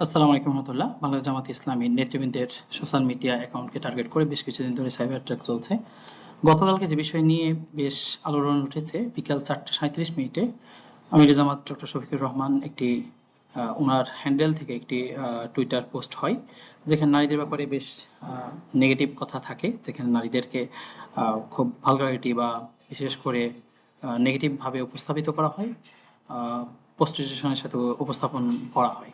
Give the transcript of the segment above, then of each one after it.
আসসালামু আলাইকুম রহমতুল্লাহ। বাংলাদেশ জামাত ইসলামী নেতৃবৃন্দের সোশ্যাল মিডিয়া অ্যাকাউন্টকে টার্গেট করে বেশ কিছুদিন ধরে সাইবার অ্যাটাক চলছে। গতকালকে যে বিষয় নিয়ে বেশ আলোড়ন উঠেছে, বিকাল 4:37 আমির জামাত ডক্টর শফিকুর রহমান একটি ওনার হ্যান্ডেল থেকে একটি টুইটার পোস্ট হয়, যেখানে নারীদের ব্যাপারে বেশ নেগেটিভ কথা থাকে, যেখানে নারীদেরকে খুব ভালগারিটি বা বিশেষ করে নেগেটিভভাবে উপস্থাপিত করা হয়, প্রস্টিটিউশনের সাথে উপস্থাপন করা হয়।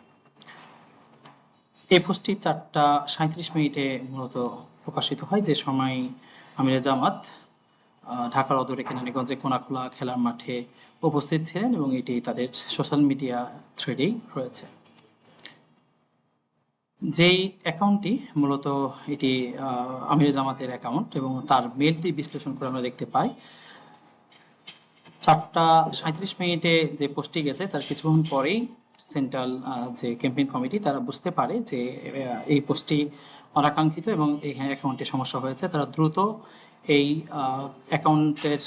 এই পোস্টটি 4:37 মূলত প্রকাশিত হয়, যে সময় আমিরে জামাত ঢাকার অদূরে কেরানীগঞ্জে কোনাখোলা খেলার মাঠে উপস্থিত ছিলেন এবং এটি তাদের সোশ্যাল মিডিয়া থ্রেডেই রয়েছে। যেই অ্যাকাউন্টটি মূলত এটি আমিরে জামাতের অ্যাকাউন্ট, এবং তার মেলটি বিশ্লেষণ করে আমরা দেখতে পাই 4:37 যে পোস্টটি গেছে তার কিছুক্ষণ পরেই সেন্ট্রাল যে ক্যাম্পেইন কমিটি তারা বুঝতে পারে যে এই পোস্টটি অনাকাঙ্ক্ষিত এবং এখানে অ্যাকাউন্টে সমস্যা হয়েছে। তারা দ্রুত এই অ্যাকাউন্টের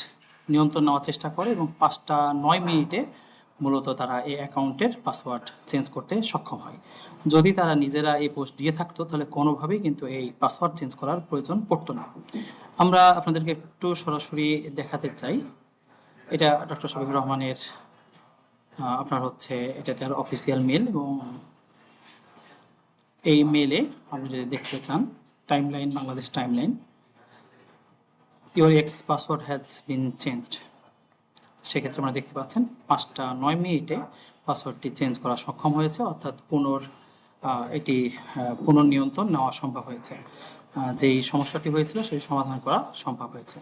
নিয়ন্ত্রণ নেওয়ার চেষ্টা করে এবং 5:09 মূলত তারা এই অ্যাকাউন্টের পাসওয়ার্ড চেঞ্জ করতে সক্ষম হয়। যদি তারা নিজেরা এই পোস্ট দিয়ে থাকতো তাহলে কোনোভাবেই কিন্তু এই পাসওয়ার্ড চেঞ্জ করার প্রয়োজন পড়তো না। আমরা আপনাদেরকে একটু সরাসরি দেখাতে চাই। এটা ডক্টর শফিকুর রহমানের আপনার হচ্ছে এটা তার অফিসিয়াল মেল, এবং এই মেলে আপনি যদি দেখতে চান timeline, Bangladesh timeline, your x password has been changed, সেক্ষেত্রে আমরা দেখতে পাচ্ছেন 5:09 পাসওয়ার্ডটি চেঞ্জ করা সক্ষম হয়েছে, অর্থাৎ এটি পুনর্নিয়ন্ত্রণ নেওয়া সম্ভব হয়েছে। যেই সমস্যাটি হয়েছিল সেই সমাধান করা সম্ভব হয়েছে।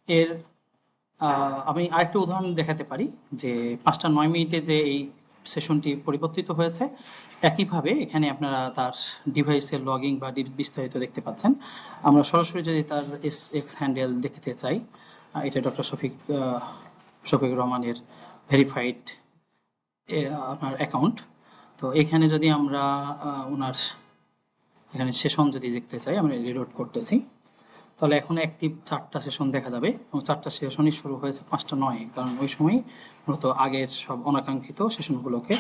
এর আমি আরেকটা উদাহরণ দেখাতে পারি যে 5:09 যে এই সেশনটি পরিবর্তিত হয়েছে, একইভাবে এখানে আপনারা তার ডিভাইসের লগিং বা বিস্তারিত দেখতে পাচ্ছেন। আমরা সরাসরি যদি তার এক্স হ্যান্ডেল দেখতে চাই, এটা ডক্টর শফিকুর রহমানের ভেরিফাইড আপনার অ্যাকাউন্ট। তো এখানে যদি আমরা ওনার এখানে সেশন যদি দেখতে চাই, আমরা রিলোড করতেছি, তাহলে এখন অ্যাক্টিভ 4টা সেশন দেখা যাবে এবং 4টা সেশনই শুরু হয়েছে 5:09, কারণ ওই সময় মূলত আগের সব অনাকাঙ্ক্ষিত সেশনগুলোকে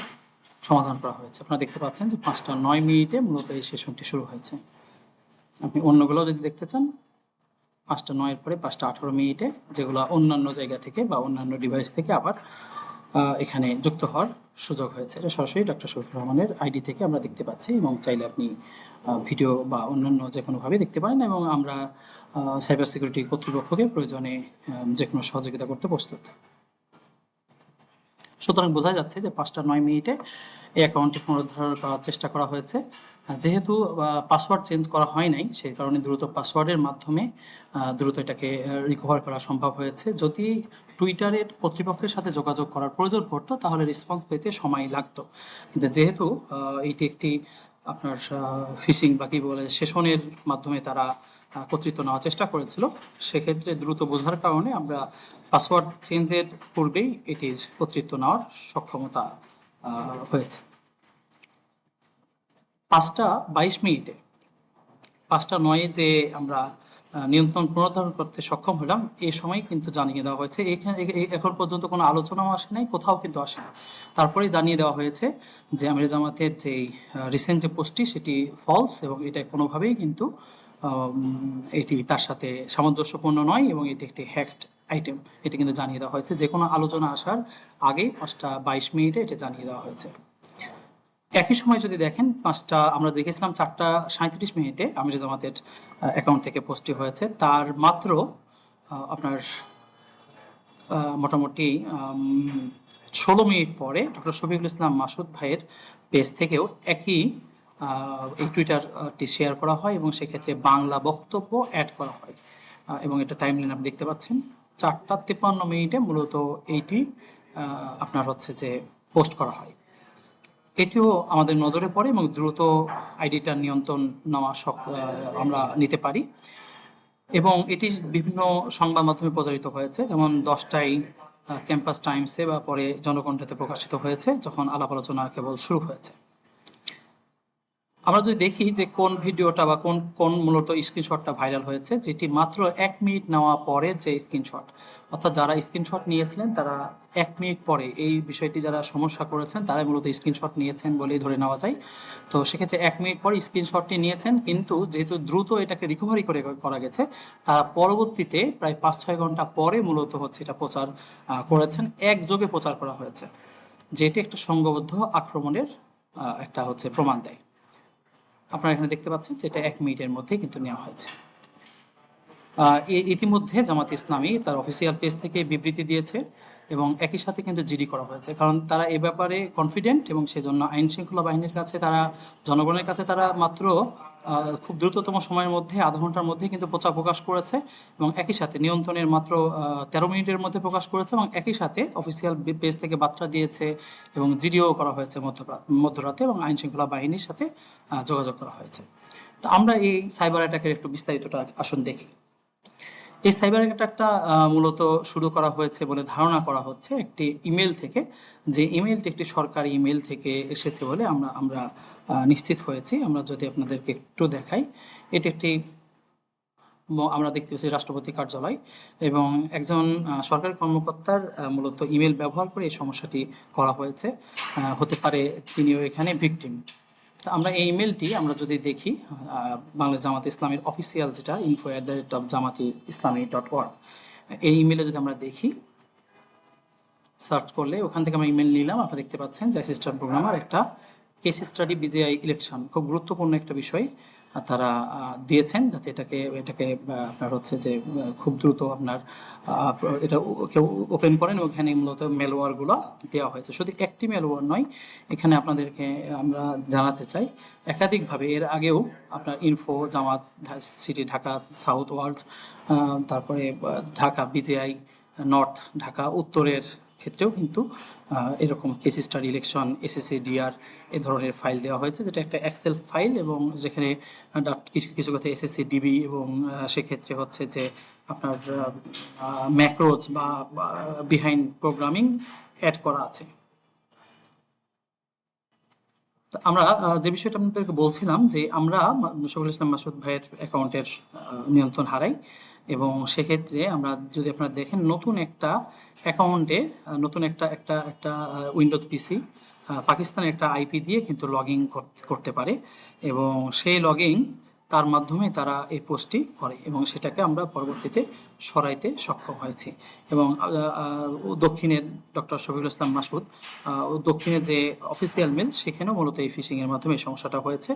সমাধান করা হয়েছে। আপনারা দেখতে পাচ্ছেন যে 5:09 মূলত এই সেশনটি শুরু হয়েছে। আপনি অন্যগুলো যদি দেখতে চান 5:09 পরে 5:18 যেগুলো অন্যান্য জায়গা থেকে বা অন্যান্য ডিভাইস থেকে আবার এখানে যুক্ত হওয়ার সুযোগ হয়েছে। এটা সরাসরি ডক্টর শফিকুর রহমানের আইডি থেকে আমরা দেখতে পাচ্ছি, এবং চাইলে আপনি ভিডিও বা অন্যান্য যে কোনোভাবে দেখতে পারেন, এবং আমরা সাইবার সিকিউরিটি কর্তৃপক্ষকে প্রয়োজনে যে কোনো সহযোগিতা করতে প্রস্তুত। সুতরাং বোঝা যাচ্ছে যে 5:09 এই অ্যাকাউন্টটি পুনরুদ্ধার করার চেষ্টা করা হয়েছে। যেহেতু পাসওয়ার্ড চেঞ্জ করা হয় নাই, সেই কারণে দ্রুত পাসওয়ার্ডের মাধ্যমে দ্রুত এটাকে রিকভার করা সম্ভব হয়েছে। যদি টুইটারের কর্তৃপক্ষের সাথে যোগাযোগ করার প্রয়োজন পড়তো তাহলে রেসপন্স পেতে সময় লাগতো, কিন্তু যেহেতু এইটি একটি আপনার ফিশিং বা কি বলে সেশনের মাধ্যমে তারা কর্তৃত্ব নেওয়ার চেষ্টা করেছিল, সেক্ষেত্রে দ্রুত বোঝার কারণে আমরা পাসওয়ার্ড চেঞ্জের পূর্বেই এটির কর্তৃত্ব নেওয়ার সক্ষমতা হয়েছে। 5:22 5:09 যে আমরা নিয়ন্ত্রণ পুনরুদ্ধার করতে সক্ষম হলাম, এই সময় কিন্তু জানিয়ে দেওয়া হয়েছে, এখানে এখন পর্যন্ত কোনো আলোচনাও আসে নাই, কোথাও কিন্তু আসে না, তারপরেই জানিয়ে দেওয়া হয়েছে যে আমির জামাতের যে রিসেন্ট যে পোস্টটি সেটি ফলস, এবং এটা কোনোভাবেই কিন্তু এটি তার সাথে সামঞ্জস্যপূর্ণ নয়, এবং এটি একটি হ্যাকড আইটেম, এটি কিন্তু জানিয়ে দেওয়া হয়েছে। যে কোনো আলোচনা আসার আগেই 5:22 এটা জানিয়ে দেওয়া হয়েছে। একই সময় যদি দেখেন আমরা দেখেছিলাম 4:37 আমির জামাতের অ্যাকাউন্ট থেকে পোস্টটি হয়েছে, তার মাত্র আপনার মোটামুটি 16 মিনিট পরে ডক্টর শফিকুল ইসলাম মাসুদ ভাইয়ের পেজ থেকেও একই এই টুইটারটি শেয়ার করা হয়, এবং সেক্ষেত্রে বাংলা বক্তব্য অ্যাড করা হয়, এবং এটা টাইমলাইন আপনি দেখতে পাচ্ছেন 4:53 মূলত এইটি আপনার হচ্ছে যে পোস্ট করা হয়। এটিও আমাদের নজরে পড়ে এবং দ্রুত আইডিটার নিয়ন্ত্রণ নেওয়া আমরা নিতে পারি, এবং এটি বিভিন্ন সংবাদ মাধ্যমে প্রচারিত হয়েছে, যেমন 10টায় ক্যাম্পাস টাইমসে বা পরে জনকণ্ঠতে প্রকাশিত হয়েছে যখন আলাপ আলোচনা কেবল শুরু হয়েছে। আমরা যদি দেখি যে কোন ভিডিওটা বা কোন কোন মূলত স্ক্রিনশটটা ভাইরাল হয়েছে, যেটি মাত্র 1 মিনিট নেওয়া পরে যে স্ক্রিনশট, অর্থাৎ যারা স্ক্রিনশট নিয়েছিলেন তারা 1 মিনিট পরে এই বিষয়টি যারা সমস্যা করেছেন তারাই মূলত স্ক্রিনশট নিয়েছেন বলেই ধরে নেওয়া যায়। তো সেক্ষেত্রে 1 মিনিট পরে স্ক্রিনশটটি নিয়েছেন, কিন্তু যেহেতু দ্রুত এটাকে রিকভারি করে করা গেছে, তারা পরবর্তীতে প্রায় 5-6 ঘন্টা পরে মূলত হচ্ছে এটা প্রচার করেছেন, একযোগে প্রচার করা হয়েছে, যেটি একটা সংঘবদ্ধ আক্রমণের একটা হচ্ছে প্রমাণ দেয়। আপনারা এখানে দেখতে পাচ্ছেন যে এটা 1 মিনিটের মধ্যে কিন্তু নেওয়া হয়েছে। ইতিমধ্যে জামাত ইসলামী তার অফিসিয়াল পেজ থেকে বিবৃতি দিয়েছে এবং একই সাথে কিন্তু জিডি করা হয়েছে, কারণ তারা এ ব্যাপারে কনফিডেন্ট এবং সেজন্য আইন শৃঙ্খলা বাহিনীর কাছে তারা, জনগণের কাছে তারা মাত্র খুব দ্রুততম সময়ের মধ্যে, আধা ঘন্টার মধ্যে কিন্তু প্রচার প্রকাশ করেছে এবং একই সাথে নিয়ন্ত্রণের মাত্র 13 মিনিটের মধ্যে প্রকাশ করেছে এবং একই সাথে অফিসিয়াল পেজ থেকে বার্তা দিয়েছে এবং জিডিও করা হয়েছে মধ্যরাতে এবং আইন শৃঙ্খলা বাহিনীর সাথে যোগাযোগ করা হয়েছে। তো আমরা এই সাইবার অ্যাটাকের একটু বিস্তারিতটা আসুন দেখি। এই সাইবার অ্যাটাকটা মূলত শুরু করা হয়েছে বলে ধারণা করা হচ্ছে একটি ইমেল থেকে, যে ইমেলটি একটি সরকারি ইমেল থেকে এসেছে বলে আমরা আমরা নিশ্চিত হয়েছি। আমরা যদি আপনাদেরকে একটু দেখাই, এটি একটি আমরা দেখতে পাচ্ছি রাষ্ট্রপতি কার্যালয় এবং একজন সরকারি কর্মকর্তার মূলত ইমেল ব্যবহার করে এই সমস্যাটি করা হয়েছে। হতে পারে তিনিও এখানে ভিকটিম। আমরা এই ইমেলটি আমরা যদি দেখি, বাংলাদেশ জামাত ইসলামের অফিসিয়াল যেটা info@jamaati-islami.org, এই ইমেলে যদি আমরা দেখি, সার্চ করলে ওখান থেকে আমরা ইমেল নিলাম, আপনারা দেখতে পাচ্ছেন যে অ্যাসিস্ট্যান্ট প্রোগ্রামার একটা কেস স্টাডি বিজিআই ইলেকশন, খুব গুরুত্বপূর্ণ একটা বিষয় তারা দিয়েছেন, যাতে এটাকে এটাকে আপনার হচ্ছে যে খুব দ্রুত আপনার এটা কেউ ওপেন করেন। ওখানে মূলত মেলওয়ারগুলো দেওয়া হয়েছে, শুধু একটি মেলওয়ার নয়, এখানে আপনাদেরকে আমরা জানাতে চাই একাধিকভাবে এর আগেও আপনার ইনফো জামাত সিটি ঢাকা সাউথ ওয়ার্ল্ড, তারপরে ঢাকা বিজিআই নর্থ ঢাকা উত্তরের ক্ষেত্রেও কিন্তু এরকম case study election SSC DR এ ধরনের ফাইল দেওয়া হয়েছে, যেটা একটা এক্সেল ফাইল এবং যেখানে কিছু কিছু কথা এসএসসি ডিবি এবং সেক্ষেত্রে হচ্ছে যে আপনার ম্যাক্রোজ বা বিহাইন্ড প্রোগ্রামিং অ্যাড করা আছে। আমরা যে বিষয়টা আপনাদেরকে বলছিলাম যে আমরা শফিকুল ইসলাম মাসুদ ভাইয়ের অ্যাকাউন্টের নিয়ন্ত্রণ হারাই এবং সেক্ষেত্রে আমরা যদি আপনারা দেখেন নতুন একটা অ্যাকাউন্টে নতুন একটা একটা একটা উইন্ডোজ পিসি পাকিস্তানের একটা আইপি দিয়ে কিন্তু লগ ইন করতে পারে এবং সেই লগ ইন তার মাধ্যমে তারা এই পোস্টটি করে এবং সেটাকে আমরা পরবর্তীতে সরাইতে সক্ষম হয়েছি। এবং দক্ষিণের ডক্টর শফিকুল ইসলাম মাসুদ দক্ষিণের যে অফিসিয়াল মেল, সেখানেও মূলত এই ফিশিংয়ের মাধ্যমে এই সমস্যাটা হয়েছে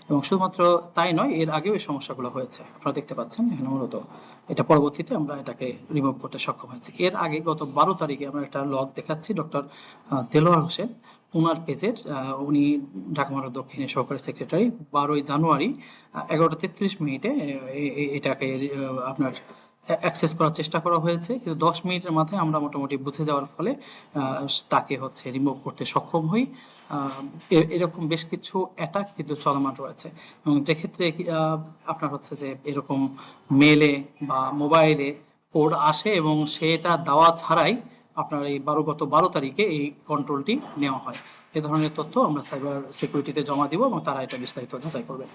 এবং শুধুমাত্র তাই নয়, এর আগেও এই সমস্যাগুলো হয়েছে, আপনারা দেখতে পাচ্ছেন এখানে মূলত এটা পরবর্তীতে আমরা এটাকে রিমুভ করতে সক্ষম হয়েছি। এর আগে গত 12 তারিখে আমরা একটা লগ দেখাচ্ছি ডক্টর দেলোয়ার হোসেন, ওনার পেজের, উনি ঢাকা মহানগর দক্ষিণের সহকারী সেক্রেটারি, 12ই জানুয়ারি 11টা 33 মিনিটে এটাকে আপনার অ্যাক্সেস করার চেষ্টা করা হয়েছে, কিন্তু 10 মিনিটের মাথায় আমরা মোটামুটি বুঝে যাওয়ার ফলে তাকে হচ্ছে রিমুভ করতে সক্ষম হই। এরকম বেশ কিছু অ্যাটাক কিন্তু চলমান রয়েছে এবং যেক্ষেত্রে আপনার হচ্ছে যে এরকম মেলে বা মোবাইলে কোড আসে এবং সেটা দেওয়া ছাড়াই আপনার এই গত 12 তারিখে এই কন্ট্রোলটি নেওয়া হয়। এ ধরনের তথ্য আমরা সাইবার সিকিউরিটিতে জমা দিব এবং তারা এটা বিস্তারিত যাচাই করবে।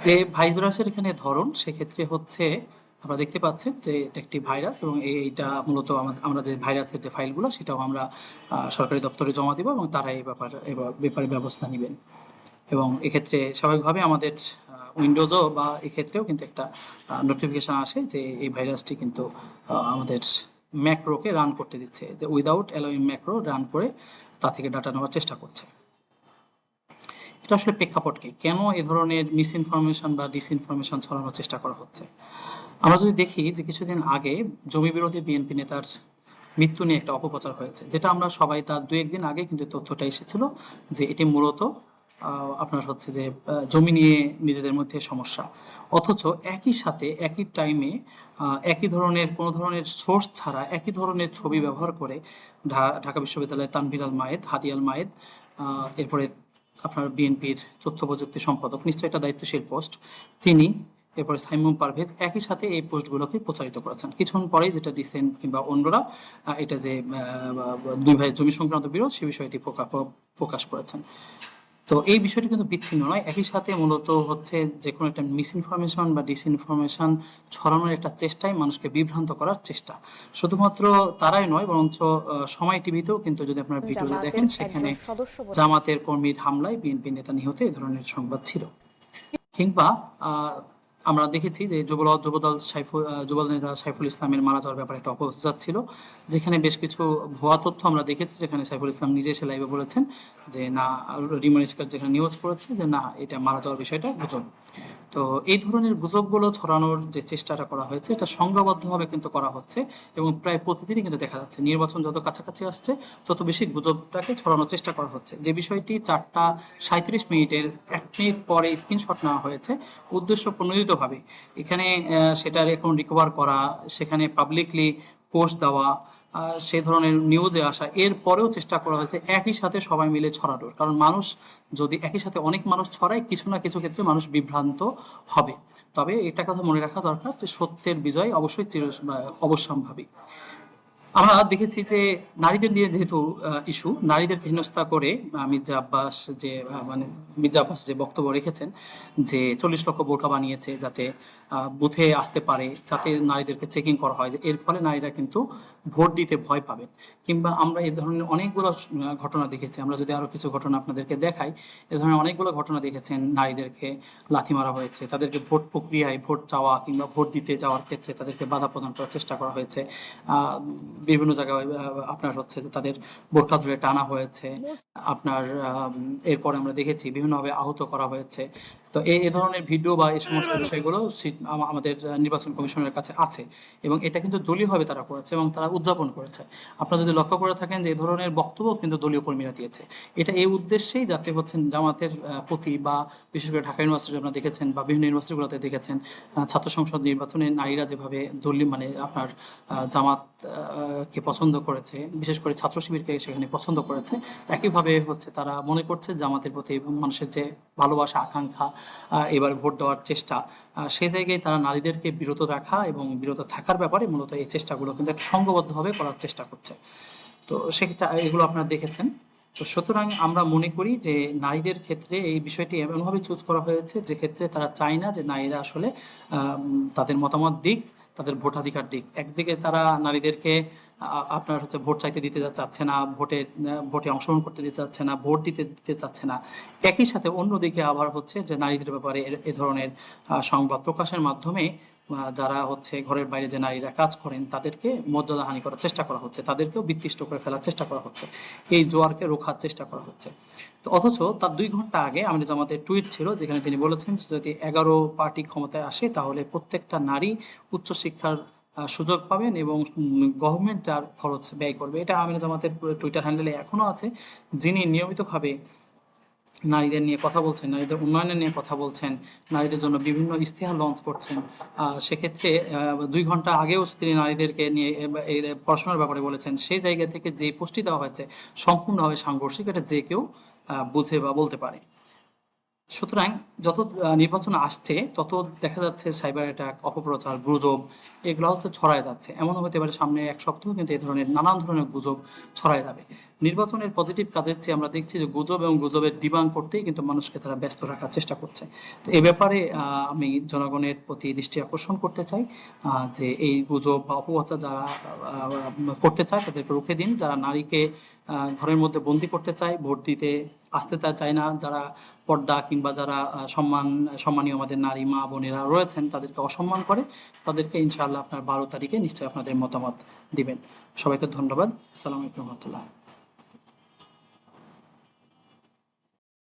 যে ভাইরাসের এখানে ধরন, সেক্ষেত্রে হচ্ছে আপনারা দেখতে পাচ্ছেন যে এটা একটি ভাইরাস এবং এইটা মূলত আমরা যে ভাইরাসের যে ফাইলগুলো সেটাও আমরা সরকারি দপ্তরে জমা দিব এবং তারা এই ব্যাপারে ব্যবস্থা নেবেন। এবং এক্ষেত্রে স্বাভাবিকভাবে আমাদের উইন্ডোজও বা এক্ষেত্রেও কিন্তু একটা নোটিফিকেশন আসে যে এই ভাইরাসটি কিন্তু আমাদের ম্যাক্রোকে রান করতে দিচ্ছে, যে উইদাউট অ্যালোয়িং ম্যাক্রো রান করে তা থেকে ডাটা নেওয়ার চেষ্টা করছে। এটা আসলে প্রেক্ষাপট কি, কেন এ ধরনের মিসইনফরমেশন বা ডিসইনফরমেশন ছড়ানোর চেষ্টা করা হচ্ছে? আমরা যদি দেখি যে কিছুদিন আগে জমি বিরোধী বিএনপি নেতার মৃত্যু নিয়ে একটা অপপ্রচার হয়েছে, যেটা আমরা সবাই তার 2-1 দিন আগে কিন্তু তথ্যটা এসেছিল যে এটি মূলত আপনার হচ্ছে যে জমি নিয়ে নিজেদের মধ্যে সমস্যা, অথচ একই সাথে একই টাইমে একই ধরনের কোনো ধরনের সোর্স ছাড়া একই ধরনের ছবি ব্যবহার করে ঢাকা বিশ্ববিদ্যালয়ের তানভীর আল মায়েদ, হাদি আল মায়েদ, এরপরে আপনার বিএনপির তথ্য প্রযুক্তি সম্পাদক, নিশ্চয়ই এটা দায়িত্বশীল পোস্ট, তিনি, এরপরে সাইমুম পারভেজ একই সাথে এই পোস্টগুলোকে প্রচারিত করেছেন। কিছুক্ষণ পরেই যেটা ডিসেন্ট কিংবা অন্যরা এটা যে দুই ভাই জমি সংক্রান্ত বিরোধ সে বিষয়টি প্রকাশ করেছেন। তো এই বিষয়টি কিন্তু বিচ্ছিন্ন নয়, একই সাথে মূলত হচ্ছে যে কোনো একটা মিসইনফরমেশন বা ডিসইনফরমেশন ছড়ানোর একটা চেষ্টাই মানুষকে বিভ্রান্ত করার চেষ্টা। শুধুমাত্র তারাই নয়, বরঞ্চ সময় টিভিতেও কিন্তু যদি আপনারা ভিডিওতে জামায়াতের দেখেন সেখানে একজন সদস্য বলে জামাতের কর্মীর হামলায় বিএনপি নেতা নিহত এই ধরনের সংবাদ ছিল। কিংবা আমরা দেখেছি যে যুবদল নেতা সাইফুল ইসলামের মারা যাওয়ার ব্যাপারে একটা অপপ্রচার ছিল, যেখানে বেশ কিছু ভুয়া তথ্য আমরা দেখেছি, যেখানে সাইফুল ইসলাম নিজে এসে লাইভে বলেছেন যে না, রিমন ইস্কার যেখানে নিউজ করেছে যে না, এটা মারা যাওয়ার বিষয়টা গুজব। তো এই ধরনের গুজবগুলো ছড়ানোর যে চেষ্টাটা করা হয়েছে এটা সংঘবদ্ধভাবে কিন্তু করা হচ্ছে, এবং প্রায় প্রতিদিনই কিন্তু দেখা যাচ্ছে নির্বাচন যত কাছাকাছি আসছে তত বেশি গুজবটাকে ছড়ানোর চেষ্টা করা হচ্ছে। যে বিষয়টি 4:37 1 মিনিট পরে স্ক্রিনশট নেওয়া হয়েছে উদ্দেশ্য প্রণোদিতভাবে, এখানে সেটার এখন রিকভার করা, সেখানে পাবলিকলি পোস্ট দেওয়া, সে ধরনের নিউজে আসা, এর পরেও চেষ্টা করা হয়েছে একই সাথে সবাই মিলে ছড়ানোর। কারণ মানুষ যদি একই সাথে অনেক মানুষ ছড়ায়, কিছু না কিছু ক্ষেত্রে মানুষ বিভ্রান্ত হবে। তবে এটা কথা মনে রাখা দরকার যে সত্যের বিজয় অবশ্যই অবশ্যম্ভাবী। আমরা দেখেছি যে নারীদের নিয়ে যেহেতু ইস্যু, নারীদেরকে হেনস্থা করে মির্জা আব্বাস যে বক্তব্য রেখেছেন যে 40 লক্ষ বোরকা বানিয়েছে যাতে বুথে আসতে পারে, যাতে নারীদেরকে চেকিং করা হয়, যে এর ফলে নারীরা কিন্তু ভোট দিতে ভয় পাবেন। কিংবা আমরা এই ধরনের অনেকগুলো ঘটনা দেখেছি, আমরা যদি আরো কিছু ঘটনা আপনাদেরকে দেখাই, এ ধরনের অনেকগুলো ঘটনা দেখেছেন, নারীদেরকে লাথি মারা হয়েছে, তাদেরকে ভোট প্রক্রিয়ায় ভোট চাওয়া কিংবা ভোট দিতে যাওয়ার ক্ষেত্রে তাদেরকে বাধা প্রদান করার চেষ্টা করা হয়েছে। বিভিন্ন জায়গায় আপনার হচ্ছে যে তাদের বোরকা ধরে টানা হয়েছে, আপনার এরপরে আমরা দেখেছি বিভিন্নভাবে আহত করা হয়েছে। তো এই ধরনের ভিডিও বা এই সমস্ত বিষয়গুলো আমাদের নির্বাচন কমিশনের কাছে আছে, এবং এটা কিন্তু দলীয়ভাবে তারা করেছে এবং তারা উদযাপন করেছে। আপনারা যদি লক্ষ্য করে থাকেন যে এই ধরনের বক্তব্য কিন্তু দলীয় কর্মীরা দিয়েছে, এটা এই উদ্দেশ্যেই যাতে হচ্ছে জামাতের প্রতি, বা বিশেষ করে ঢাকা ইউনিভার্সিটি আপনারা দেখেছেন বা বিভিন্ন ইউনিভার্সিটিগুলোতে দেখেছেন ছাত্র সংসদ নির্বাচনে নারীরা যেভাবে দলীয় আপনার জামাত কে পছন্দ করেছে, বিশেষ করে ছাত্র শিবিরকে সেখানে পছন্দ করেছে, একইভাবে হচ্ছে তারা মনে করছে জামাতের প্রতি মানুষের যে ভালোবাসা, আকাঙ্ক্ষা, এবার ভোট দেওয়ার চেষ্টা, সেই জায়গায় তারা নারীদেরকে বিরত রাখা এবং বিরত থাকার ব্যাপারে মূলত এই চেষ্টাগুলো কিন্তু একটা সংঘবদ্ধভাবে করার চেষ্টা করছে। তো সেক্ষেত্রে এগুলো আপনারা দেখেছেন। তো সুতরাং আমরা মনে করি যে নারীদের ক্ষেত্রে এই বিষয়টি এমনভাবে চুজ করা হয়েছে যে ক্ষেত্রে তারা চায় না যে নারীরা আসলে তাদের মতামত দিক, তাদের ভোটাধিকার দিক। একদিকে তারা নারীদেরকে আপনার হচ্ছে ভোট চাইতে দিতে চাচ্ছে না, ভোটে অংশগ্রহণ করতে দিতে চাচ্ছে না, ভোট দিতে চাচ্ছে না। একই সাথে অন্যদিকে আবার হচ্ছে যে নারীদের ব্যাপারে এ ধরনের সংবাদ প্রকাশের মাধ্যমে যারা হচ্ছে ঘরের বাইরে যে নারীরা কাজ করেন তাদেরকে মর্যাদাহানি করার চেষ্টা করা হচ্ছে, তাদেরকেও বিতৃষ্ট করে ফেলার চেষ্টা করা হচ্ছে, এই জোয়ারকে রোখার চেষ্টা করা হচ্ছে। তো অথচ তার 2 ঘন্টা আগে আমাদের জামাতের টুইট ছিল যেখানে তিনি বলেছেন যদি 11 পার্টি ক্ষমতায় আসে তাহলে প্রত্যেকটা নারী উচ্চশিক্ষার সুযোগ পাবেন এবং গভর্নমেন্ট তার খরচ ব্যয় করবে। এটা আমিনা জামাতের টুইটার হ্যান্ডেলে এখনো আছে। যিনি নিয়মিতভাবে নারীদের নিয়ে কথা বলছেন, নারীদের উন্নয়নের নিয়ে কথা বলছেন, নারীদের জন্য বিভিন্ন ইশতেহার লঞ্চ করছেন, সেক্ষেত্রে 2 ঘন্টা আগেও তিনি নারীদেরকে নিয়ে এই পড়াশোনার ব্যাপারে বলেছেন। সেই জায়গা থেকে যে পোস্টটি দেওয়া হয়েছে সম্পূর্ণভাবে সাংঘর্ষিক, এটা যে কেউ বুঝে বা বলতে পারে। সুতরাং যত নির্বাচন আসছে তত দেখা যাচ্ছে সাইবার অ্যাটাক, অপপ্রচার, গুজব এগুলো হচ্ছে ছড়ায় যাচ্ছে। এমনও হতে পারে সামনে 1 সপ্তাহ কিন্তু এই ধরনের নানান ধরনের গুজব ছড়ায় যাবে। নির্বাচনের পজিটিভ কাজের চেয়ে আমরা দেখছি যে গুজব এবং গুজবের ডিবাঙ্ক করতেই কিন্তু মানুষকে তারা ব্যস্ত রাখার চেষ্টা করছে। তো এই ব্যাপারে আমি জনগণের প্রতি দৃষ্টি আকর্ষণ করতে চাই যে এই গুজব বা অপপ্রচার যারা করতে চায় তাদেরকে রুখে দিন। যারা নারীকে ঘরের মধ্যে বন্দি করতে চায়, ভোট দিতে আসতে চায় না, যারা পর্দা কিংবা যারা সম্মানীয় আমাদের নারী মা বোনেরা রয়েছেন তাদেরকে অসম্মান করে, তাদেরকে ইনশাআল্লাহ আপনার 12 তারিখে নিশ্চয়ই আপনাদের মতামত দিবেন। সবাইকে ধন্যবাদ। আসসালামু আলাইকুম রহমতুল্লাহ।